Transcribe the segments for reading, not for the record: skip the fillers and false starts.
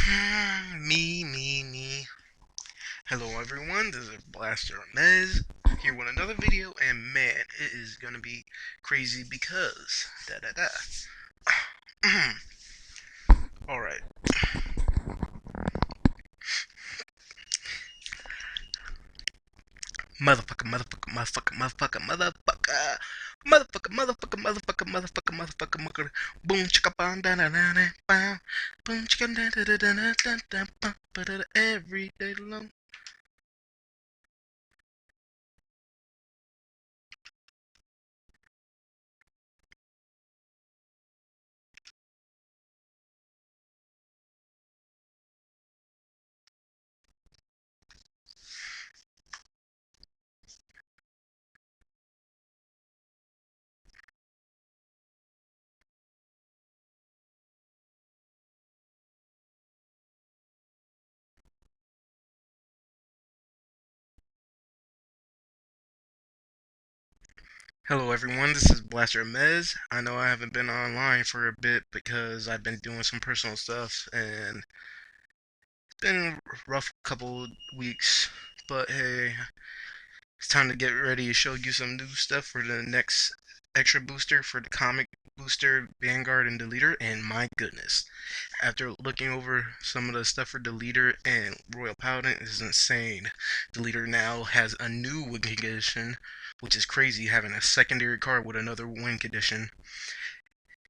Me. Hello everyone, this is Blaster Mez here with another video, and man, it is gonna be crazy because Alright. Motherfucker. Boom chicka bam da da da da bam. Boom chicka da da da da da da da da every day long. Hello everyone, this is Blaster Mez. I know I haven't been online for a bit because I've been doing some personal stuff and it's been a rough couple weeks, but hey, it's time to get ready to show you some new stuff for the next extra booster for the comic booster Vanguard and Deletor, and my goodness, after looking over some of the stuff for Deletor and Royal Paladin is insane. Deletor now has a new win condition, which is crazy, having a secondary card with another win condition.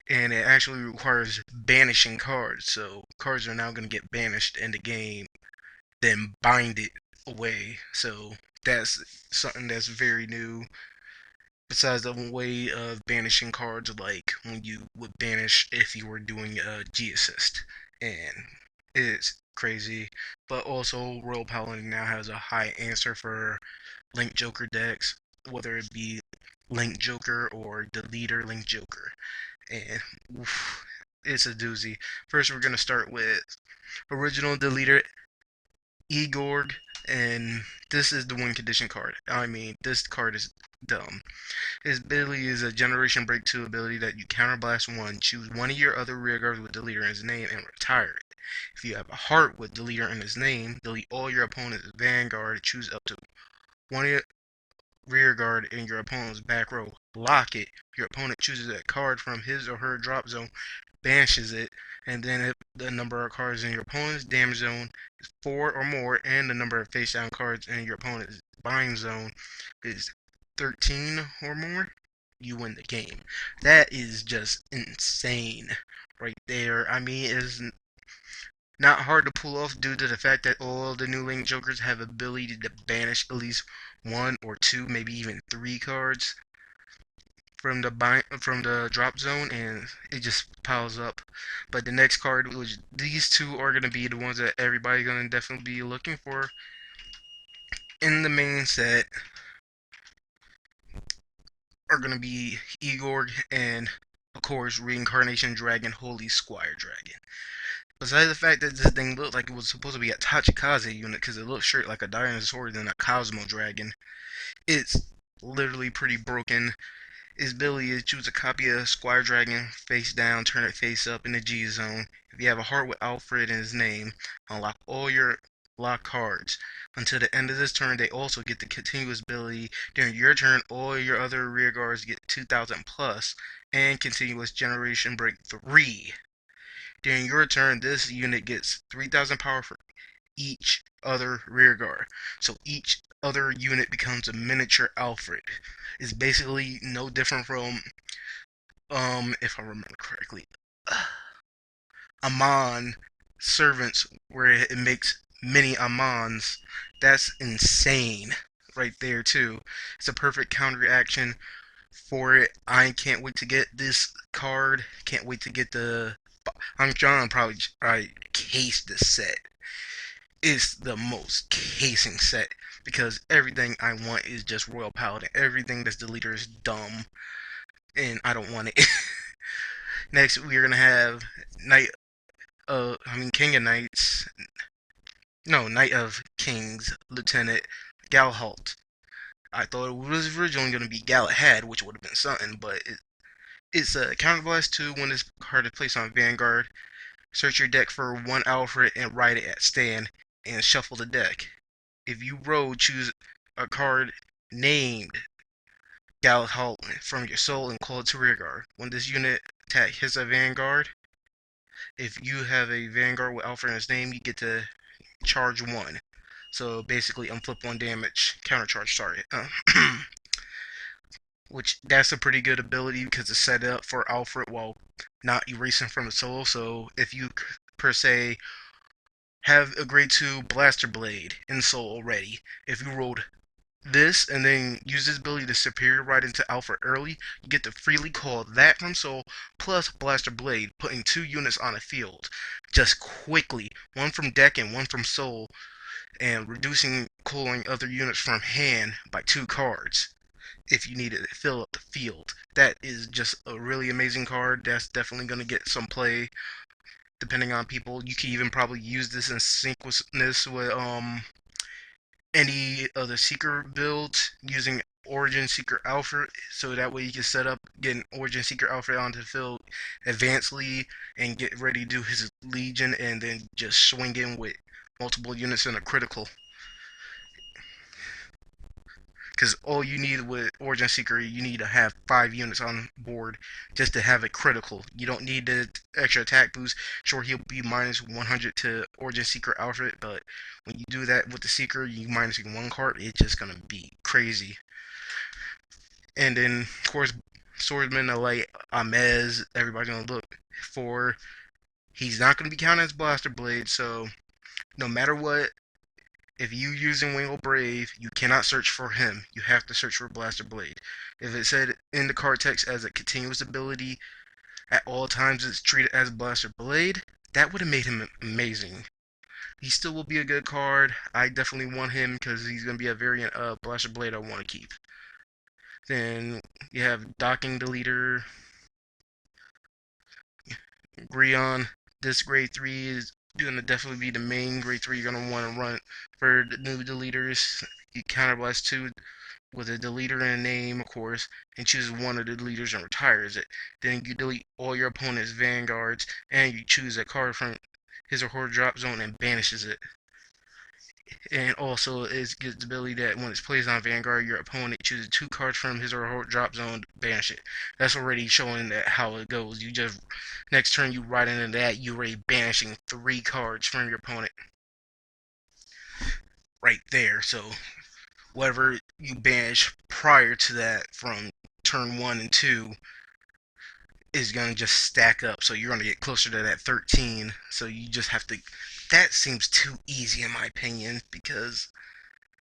And it actually requires banishing cards, so cards are now going to get banished in the game, then bind it away. So that's something that's very new. Besides the way of banishing cards, like when you would banish if you were doing a G assist, and it's crazy. But also, Royal Paladin now has a high answer for Link Joker decks, whether it be Link Joker or Deleter Link Joker, and oof, it's a doozy. First, we're gonna start with original Deleter Igorg, and this is the win condition card. I mean, this card is dumb. His ability is a Generation Break 2 ability that you counterblast one, choose one of your other rearguards with Deleter in his name, and retire it. If you have a heart with Deleter in his name, delete all your opponent's Vanguard, choose up to one of your rearguard in your opponent's back row. Lock it. Your opponent chooses a card from his or her drop zone, banishes it, and then if the number of cards in your opponent's damage zone is 4 or more, and the number of face down cards in your opponent's bind zone is 13 or more, you win the game. That is just insane right there. I mean, it's not hard to pull off due to the fact that all the new Link Jokers have ability to banish at least one or two, maybe even three cards from the drop zone, and it just piles up. But the next card, which these two are gonna be the ones that everybody's gonna definitely be looking for in the main set, are gonna be Igor and of course Reincarnation Dragon, Holy Squire Dragon. Besides the fact that this thing looked like it was supposed to be a Tachikaze unit because it looked straight like a dinosaur and a Cosmo Dragon, it's literally pretty broken. His ability is choose a copy of Squire Dragon face down, turn it face up in the G zone. If you have a heart with Alfred in his name, unlock all your lock cards. Until the end of this turn, they also get the continuous ability. During your turn, all your other rear guards get 2,000 plus, and continuous generation break 3. During your turn, this unit gets 3,000 power for each other rear guard. So each other unit becomes a miniature Alfred. It's basically no different from, if I remember correctly, Amon servants, where it makes mini Amons. That's insane right there too. It's a perfect counteraction for it. I can't wait to get this card. Can't wait to get the. I'm trying to probably case this set. It's the most casing set because everything I want is just Royal Paladin. Everything that's Deleter is dumb, and I don't want it. Next, we're gonna have King of Knights. No, Knight of Kings, Lieutenant Galhalt. I thought it was originally gonna be Galahad, which would have been something, but it's a counterblast 2 when this card is placed on Vanguard. search your deck for one Alfred and write it at stand and shuffle the deck. If you roll, choose a card named Gallic Holland from your soul and call it to rearguard. When this unit attack hits a Vanguard, if you have a Vanguard with Alfred in its name, you get to charge one. So basically, unflip one damage, countercharge target. Which that's a pretty good ability because it's set up for Alfred while not erasing from the soul. So if you per se have a grade 2 Blaster Blade in soul already, if you rolled this and then use this ability to superior right into Alpha early, you get to freely call that from soul plus Blaster Blade, putting 2 units on the field just quickly, one from deck and one from soul, and reducing calling other units from hand by 2 cards if you need it to fill up the field. That is just a really amazing card. That's definitely going to get some play depending on people. You can even probably use this in synchronous with any other Seeker builds using Origin Seeker Alpha, so that way you can set up getting Origin Seeker Alpha onto the field advancedly and get ready to do his Legion and then just swing in with multiple units in a critical. Because all you need with Origin Seeker, you need to have 5 units on board just to have it critical. You don't need the extra attack boost. Sure, he'll be minus 100 to Origin Seeker Alfred, but when you do that with the Seeker, you minusing 1 card, it's just gonna be crazy. And then, of course, Swordsman, like Amez, everybody's gonna look for. He's not gonna be counted as Blaster Blade, so no matter what, if you using Wingle Brave, you cannot search for him. You have to search for Blaster Blade. If it said in the card text as a continuous ability, at all times it's treated as Blaster Blade, that would have made him amazing. He still will be a good card. I definitely want him because he's going to be a variant of Blaster Blade I want to keep. Then you have Docking Deletor, Grion. This grade 3 is going to definitely be the main grade 3 you're going to want to run for the new deleters. You counterblast 2 with a deleter in a name, of course, and chooses one of the deleters and retires it. Then you delete all your opponent's vanguards, and you choose a card from his or her drop zone and banishes it. And also, it gives the ability that when it's placed on Vanguard, your opponent chooses 2 cards from his or her drop zone, banish it. That's already showing that how it goes. You just next turn you right into that, you're already banishing 3 cards from your opponent. Right there. So whatever you banish prior to that from turn 1 and 2 is going to just stack up. So you're going to get closer to that 13. So you just have to. That seems too easy in my opinion because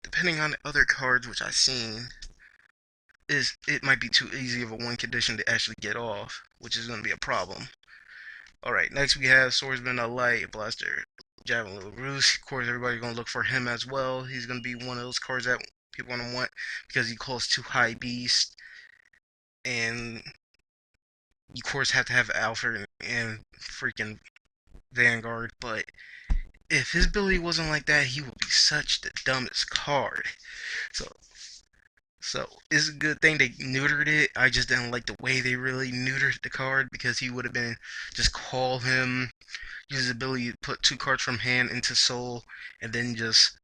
depending on the other cards which I've seen, it might be too easy of a one condition to actually get off, which is going to be a problem. Alright, next we have Swordsman, a Light Blaster, Javelin Roost. Of course, everybody's going to look for him as well. He's going to be one of those cards that people want to want because he calls 2 high beast, and you of course have to have Alfred and freaking Vanguard, but if his ability wasn't like that, he would be such the dumbest card. So it's a good thing they neutered it. I just didn't like the way they really neutered the card because he would have been just call him, use his ability to put 2 cards from hand into soul, and then just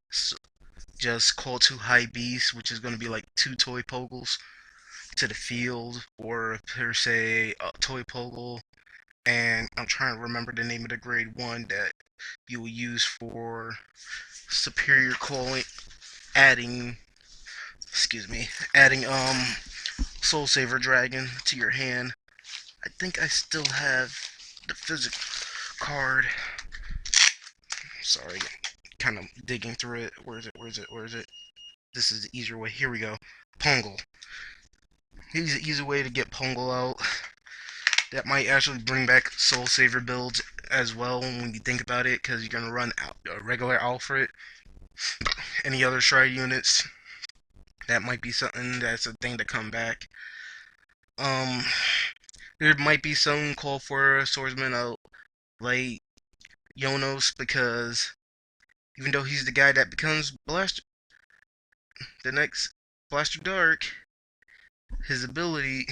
call 2 high beasts, which is going to be like 2 toy pogles to the field, or per se a toy pogle. And I'm trying to remember the name of the grade 1 that you will use for superior calling, adding adding Soul Saver Dragon to your hand. I think I still have the physical card. Sorry, kind of digging through it. Where is it? This is the easier way. Here we go. Pongal. He's an easy way to get Pongal out. That might actually bring back Soul Saver builds as well when you think about it, because you're going to run a regular Alfred. Any other Shroud units, that might be something that's a thing to come back. There might be some call for Swordsman like Jonas, because even though he's the guy that becomes Blaster, the next Blaster Dark, his ability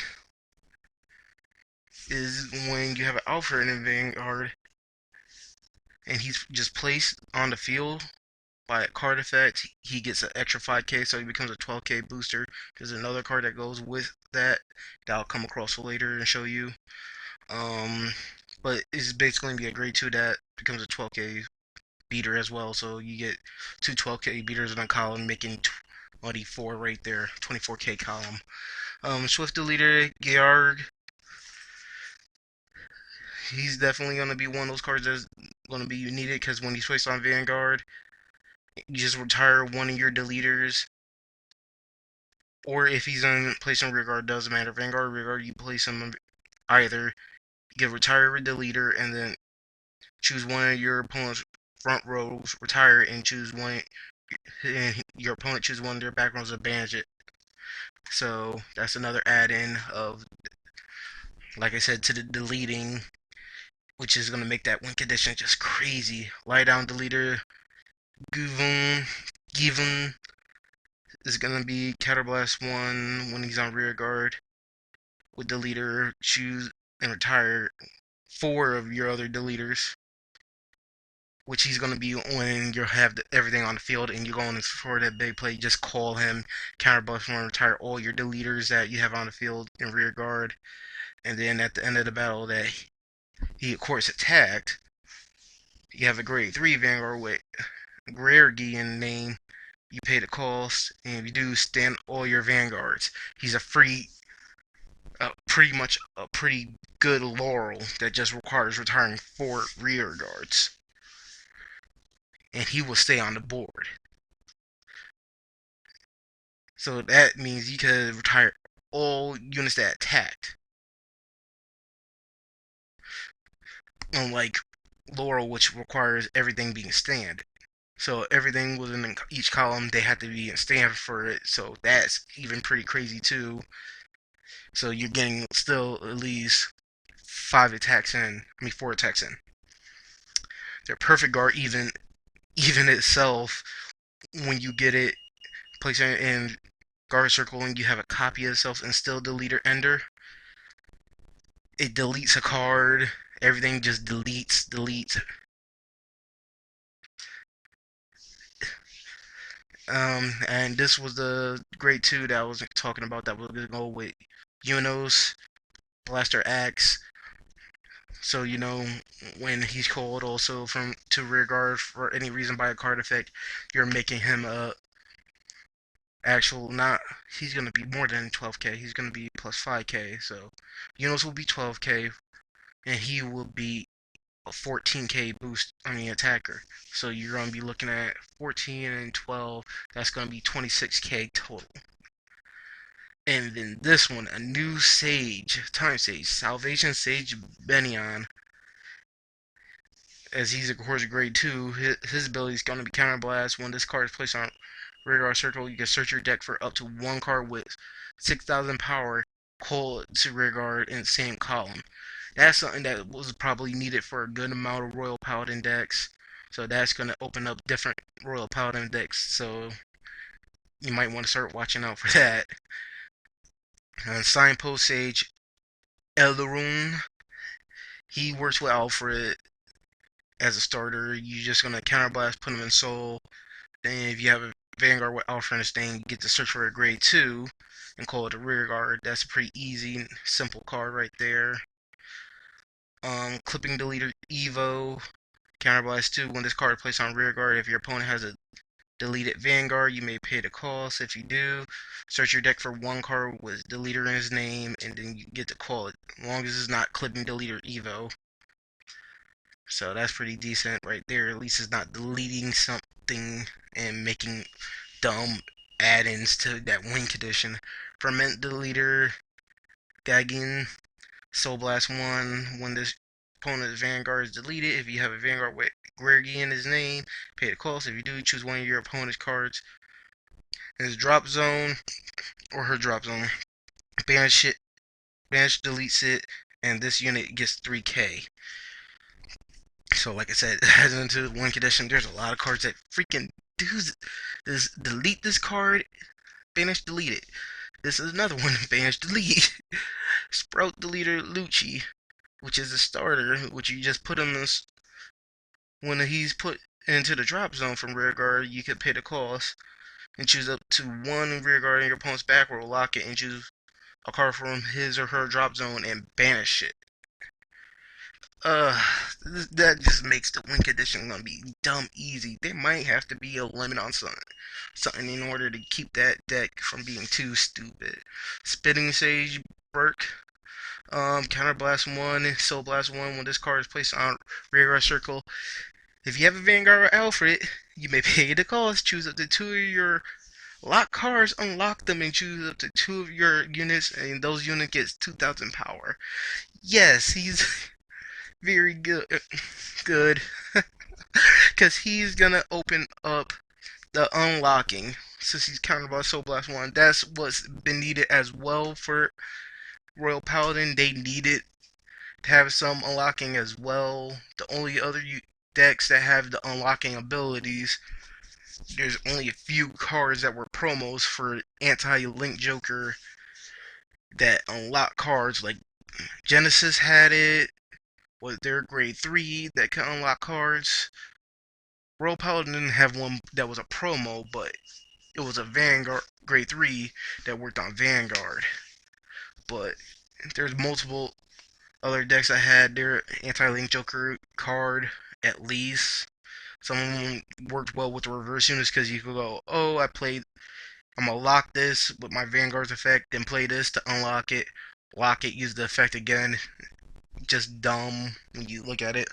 is when you have an Alfred in Vanguard, and he's just placed on the field by a card effect, he gets an extra 5k, so he becomes a 12k booster. There's another card that goes with that I'll come across later and show you. Um, but it's basically gonna be a grade 2 that becomes a 12k beater as well. So you get two 12k beaters in a column, making 24 right there, 24k column. Swift Deletor, Georg, he's definitely gonna be one of those cards that's gonna be needed because when he's placed on Vanguard, you just retire one of your deleters, or if he's in place on rearguard, doesn't matter. Vanguard, rearguard, you place him either. You can retire a deleter and then choose one of your opponent's front rows, retire, and choose one. And your opponent choose one of their back rows to banish it. So that's another add-in of, like I said, to the deleting, which is gonna make that win condition just crazy. Lie down deleter, Given is gonna be Counterblast 1 when he's on rear guard. With deleter, choose and retire 4 of your other deleters, which he's gonna be when you have everything on the field and you're going for that big play. Just call him, Counterblast 1, retire all your deleters that you have on the field in rear guard, and then at the end of the battle that he of course attacked, you have a grade 3 Vanguard with Rarity in the name. You pay the cost, and if you do, stand all your Vanguards. He's a free, pretty much a pretty good Laurel that just requires retiring 4 rear guards. And he will stay on the board. So that means you could retire all units that attacked. Unlike Laurel, which requires everything being stand. So everything within each column, they have to be in stand for it. So that's even pretty crazy too. So you're getting still at least 4 attacks in. Their perfect guard even itself, when you get it, place it in guard circle and you have a copy of itself and still deleter ender. It deletes a card. Everything just deletes. And this was the grade 2 that I was talking about that was gonna go with Unos, Blaster Axe. So when he's called also from to rear guard for any reason by a card effect, you're making him a actual not. He's gonna be more than 12k. He's gonna be plus 5k. So Unos will be 12k, and he will be a 14k boost. Attacker. So you're gonna be looking at 14 and 12. That's gonna be 26k total. And then this one, a new Time Sage, Salvation Sage Benion. As he's of course a grade 2, his ability is going to be Counterblast. When this card is placed on rear guard circle, you can search your deck for up to one card with 6,000 power, call it to rear guard in the same column. That's something that was probably needed for a good amount of Royal Paladin decks. So that's going to open up different Royal Paladin decks. So you might want to start watching out for that. Signpost Sage Elrune. He works with Alfred as a starter. You're just gonna counterblast, put him in soul. Then if you have a Vanguard with Alfred in his thing, you get to search for a grade 2 and call it a rear guard. That's a pretty easy, simple card right there. Clipping Deleter Evo. Counterblast 2. When this card is placed on rear guard, if your opponent has a deleted Vanguard, you may pay the cost. If you do, search your deck for one card with deleter in his name, and then you get to call it, as long as it's not Clipping Deleter Evo. So that's pretty decent right there. At least it's not deleting something and making dumb add-ins to that win condition. Ferment Deleter, Gagin, Soul Blast 1. When this opponent's Vanguard is deleted, if you have a Vanguard with Greggy in his name, pay the cost. If you do, choose one of your opponent's cards in his drop zone or her drop zone. Banish deletes it, and this unit gets 3k. So like I said, as into the win condition, there's a lot of cards that freaking do this. Delete this card, banish delete it. This is another one, banish delete. Sprout Deleter Lucci, which is a starter, which you just put him in When he's put into the drop zone from rear guard, you can pay the cost and choose up to one rear guard in your opponent's back row, lock it, and choose a card from his or her drop zone and banish it. Uh, that just makes the win condition gonna be dumb easy. There might have to be a limit on something in order to keep that deck from being too stupid. Spitting Sage Burke, Counterblast 1, Soul Blast 1 when this card is placed on rear guard circle. If you have a Vanguard or Alfred, you may pay the cost, choose up to two of your lock cards, unlock them, and choose up to two of your units, and those units get 2,000 power. Yes, he's very good. Good. Because he's gonna open up the unlocking. Since he's countered by Soul Blast 1, that's what's been needed as well for Royal Paladin. They needed to have some unlocking as well. The only other decks that have the unlocking abilities, there's only a few cards that were promos for anti-Link Joker that unlock cards. Like Genesis had it, was their grade 3 that can unlock cards. Royal Paladin didn't have one that was a promo, but it was a Vanguard grade 3 that worked on Vanguard. But there's multiple other decks that had their anti-Link Joker card at least. Some of them worked well with the reverse units because you could go, oh, I'm gonna lock this with my Vanguard's effect, then play this to unlock it, lock it, use the effect again. Just dumb when you look at it.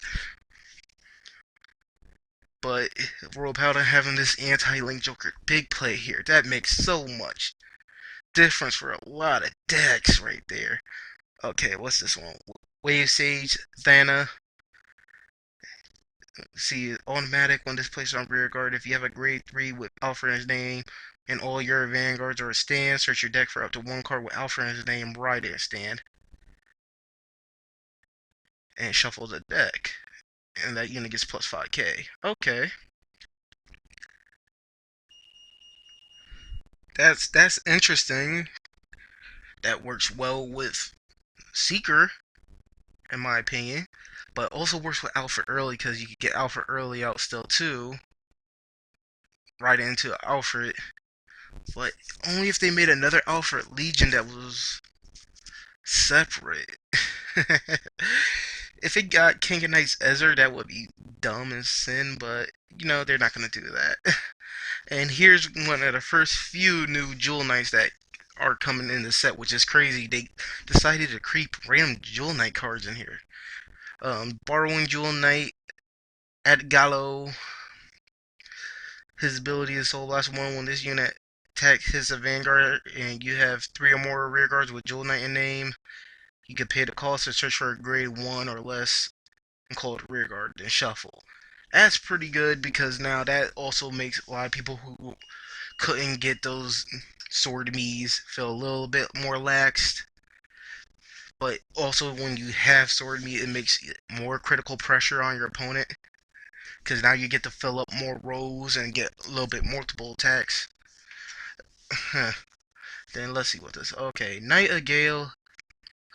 But Royal Paladin having this anti-Link Joker big play here, that makes so much difference for a lot of decks right there. Okay, what's this one? Wave Sage, Thana. See, automatic when this placed on rear guard. If you have a grade 3 with Alpha in his name and all your Vanguards are a stand, search your deck for up to one card with Alpha in his name right in stand. And shuffle the deck. And that unit gets plus 5k. Okay. That's interesting. That works well with Seeker, in my opinion. But also works with Alpha early because you can get Alpha early out still too. Right into Alfred. But only if they made another Alfred Legion that was separate. If it got King of Knights Ezra, that would be dumb and sin, but they're not gonna do that. And here's one of the first few new Jewel Knights that are coming in the set, which is crazy. They decided to creep random Jewel Knight cards in here. Borrowing Jewel Knight at Gallo. His ability is Soul Blast 1 when this unit attacks his Vanguard and you have 3 or more rear guards with Jewel Knight in name. You can pay the cost to search for a grade 1 or less and call it rear guard, then shuffle. That's pretty good because now that also makes a lot of people who couldn't get those sword me's feel a little bit more laxed. But also when you have sword me, it makes more critical pressure on your opponent because now you get to fill up more rows and get a little bit multiple attacks. Then let's see what this. Okay, Knight of Gale,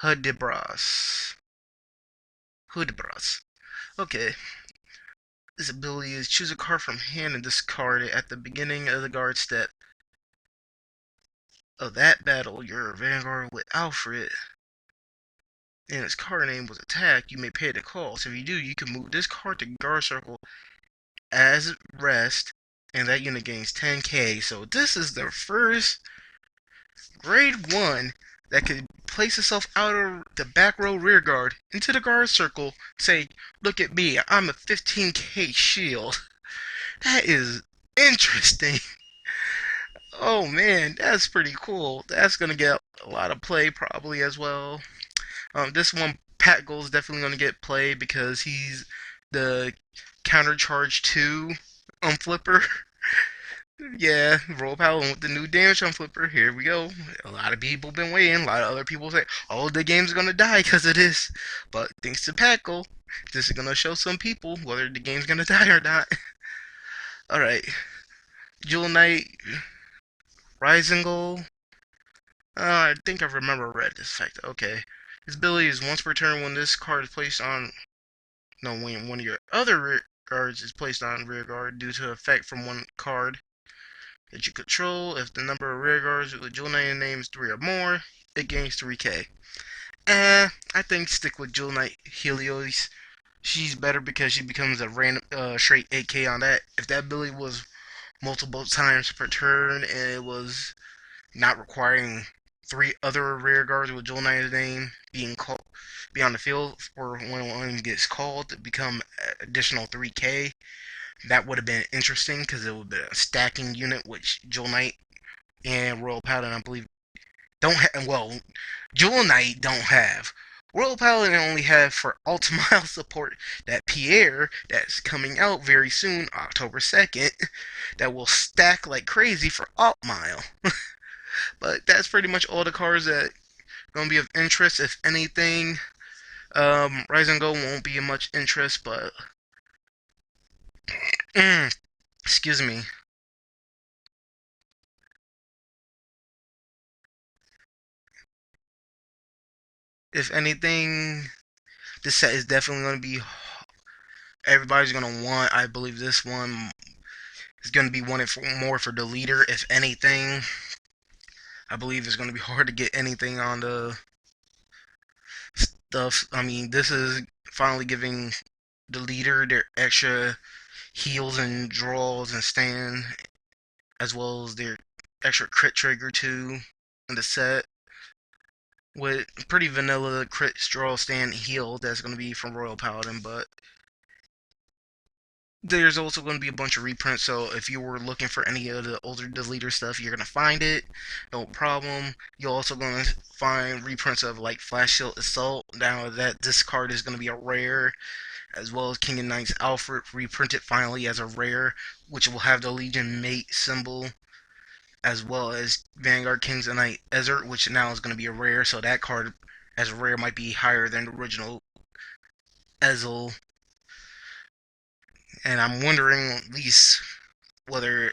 Hudibras. Hudibras. Okay. This ability is choose a card from hand and discard it at the beginning of the guard step of that battle. Your Vanguard with Alfred and its card name was attacked. You may pay the cost. If you do, you can move this card to guard circle as rest, and that unit gains 10k. So this is the first grade 1 that could place itself out of the back row rear guard into the guard circle, say, look at me, I'm a 15k shield. That is interesting. Oh man, that's pretty cool. That's gonna get a lot of play probably as well. This one, Pat Gold, is definitely gonna get play because he's the counter charge 2 on Flipper. Yeah, Roll Paladin with the new damage on Flipper. Here we go. A lot of people been waiting. A lot of other people say, oh, the game's gonna die because of this. But thanks to Packle, this is gonna show some people whether the game's gonna die or not. Alright. Jewel Knight, Rising Goal. I think I remember read this fact. Okay. His ability is once per turn when this card is placed on. No, when one of your other guards is placed on rear guard due to effect from one card that you control. If the number of rear guards with a dual name is 3 or more, it gains 3k. I think stick with Jewel Knight Helios. She's better because she becomes a random straight 8k on that. If that ability was multiple times per turn and it was not requiring 3 other rear guards with Jewel Knight's name being called be on the field for when one gets called to become additional 3k, that would have been interesting because it would be a stacking unit, which Jewel Knight and Royal Paladin, I believe, don't have. Well, Jewel Knight don't have. Royal Paladin only have for Ultimile support that Pierre that's coming out very soon, October 2nd, that will stack like crazy for Altmile. But that's pretty much all the cards that are gonna be of interest. If anything, Rise and Go won't be of much interest, but excuse me. If anything, this set is definitely going to be everybody's going to want. I believe this one is going to be wanted for more for the leader. If anything, I believe it's going to be hard to get anything on the stuff. I mean, this is finally giving the leader their extra heals and draws and stand, as well as their extra crit trigger too in the set. With pretty vanilla crit, draw, stand, heal that's going to be from Royal Paladin, but there's also going to be a bunch of reprints, so if you were looking for any of the older Deletor stuff, you're going to find it, no problem. You're also going to find reprints of like Flash Shield Assault, now that this card is going to be a rare, as well as King and Knight's Alfred reprinted finally as a rare, which will have the Legion Mate symbol, as well as Vanguard Kings and Knight Ezzard, which now is going to be a rare, so that card as a rare might be higher than the original Ezel. And I'm wondering at least whether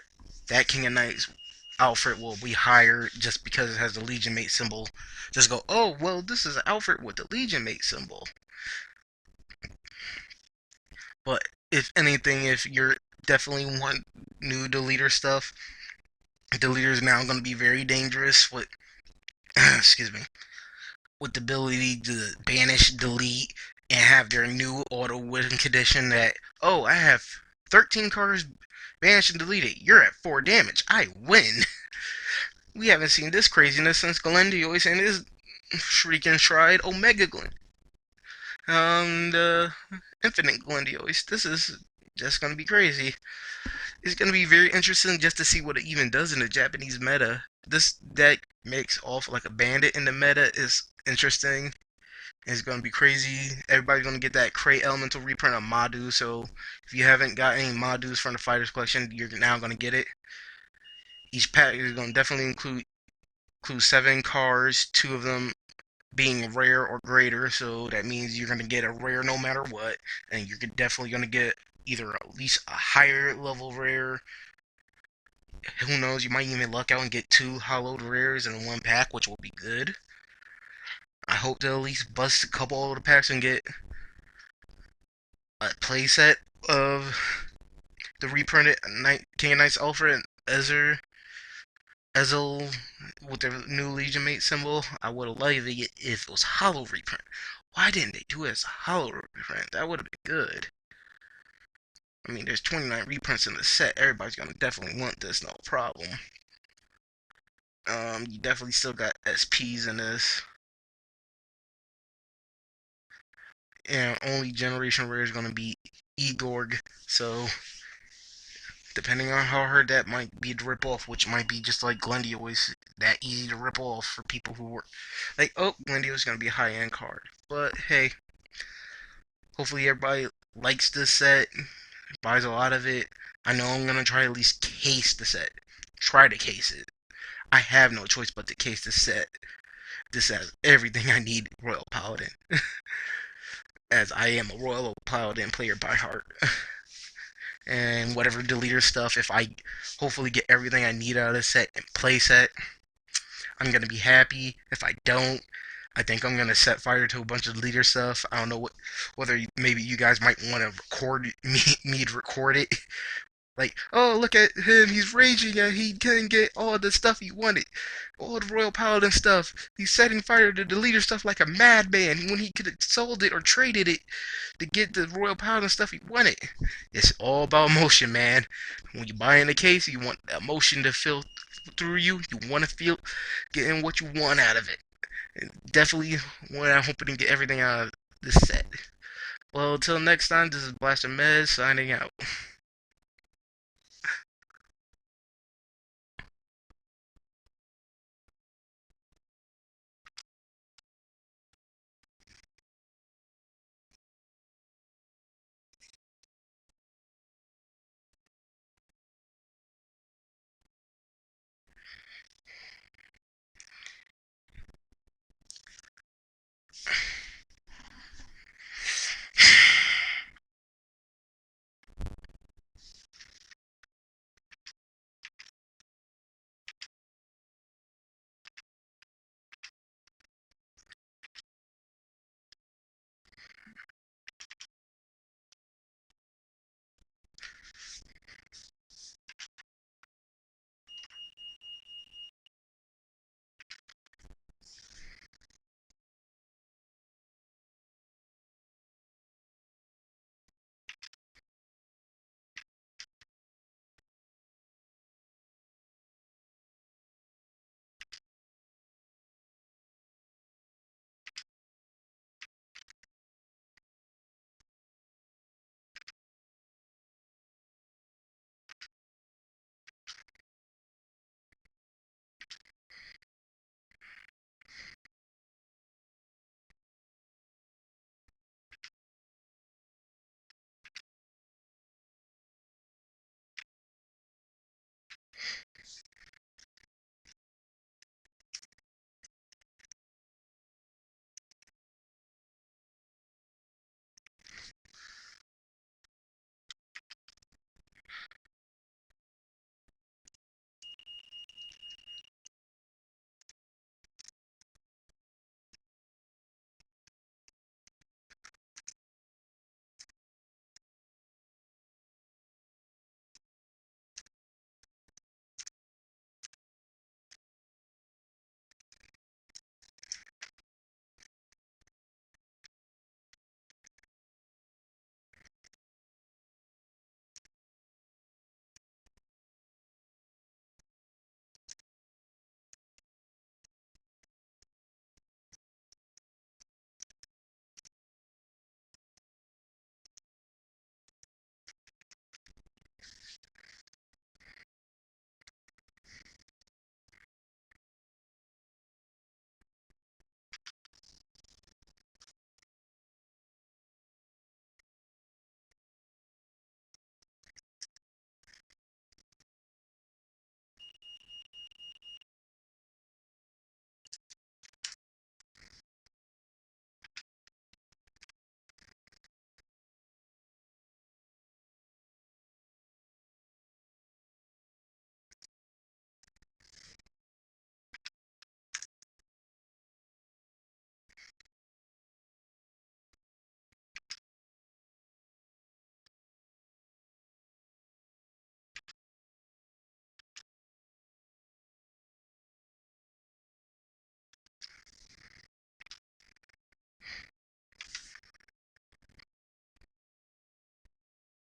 that King of Knights Alfred will be higher just because it has the Legion Mate symbol. Just go, oh, well, this is Alfred with the Legion Mate symbol. But if anything, if you're definitely want new Deletor stuff, Deletor is now going to be very dangerous with, excuse me, with the ability to banish, delete, and have their new auto win condition that, oh, I have 13 cards banished and deleted. You're at 4 damage. I win. We haven't seen this craziness since Glendiois and his freaking Shrine Omega Glen. The Infinite Glendiois. This is just gonna be crazy. It's gonna be very interesting just to see what it even does in the Japanese meta. This deck makes off like a bandit in the meta is interesting. It's gonna be crazy. Everybody's gonna get that Crate Elemental reprint of Madu. So if you haven't got any Madus from the Fighters Collection, you're now gonna get it. Each pack is gonna definitely include 7 cards, 2 of them being rare or greater. So that means you're gonna get a rare no matter what, and you're definitely gonna get either at least a higher level rare. Who knows? You might even luck out and get 2 hollowed rares in one pack, which will be good. I hope to at least bust a couple of the packs and get a playset of the reprinted King of Knights Alfred and Ezel with their new Legion Mate symbol. I would have liked it if it was hollow reprint. Why didn't they do it as a hollow reprint? That would have been good. I mean, there's 29 reprints in the set. Everybody's gonna definitely want this, no problem. You definitely still got SPs in this. And only generation rare is going to be Igorg. So, depending on how hard that might be to rip off, which might be just like Glendiois, that easy to rip off for people who were like, oh, Glendiois is going to be a high end card. But hey, hopefully everybody likes this set, buys a lot of it. I know I'm going to try at least case the set. Try to case it. I have no choice but to case the set. This has everything I need, Royal Paladin. As I am a Royal Paladin player by heart. And whatever Deletor stuff, if I hopefully get everything I need out of the set and play set, I'm going to be happy. If I don't, I think I'm gonna set fire to a bunch of leader stuff. I don't know whether maybe you guys might want to record me to record it. Like, oh, look at him, he's raging and he couldn't get all the stuff he wanted. All the Royal Paladin stuff. He's setting fire to the leader stuff like a madman when he could have sold it or traded it to get the Royal Paladin stuff he wanted. It's all about emotion, man. When you buy in a case, you want emotion to feel through you. You want to feel getting what you want out of it. And definitely what I'm hoping to get everything out of this set. Well, until next time, this is Blaster Mez signing out.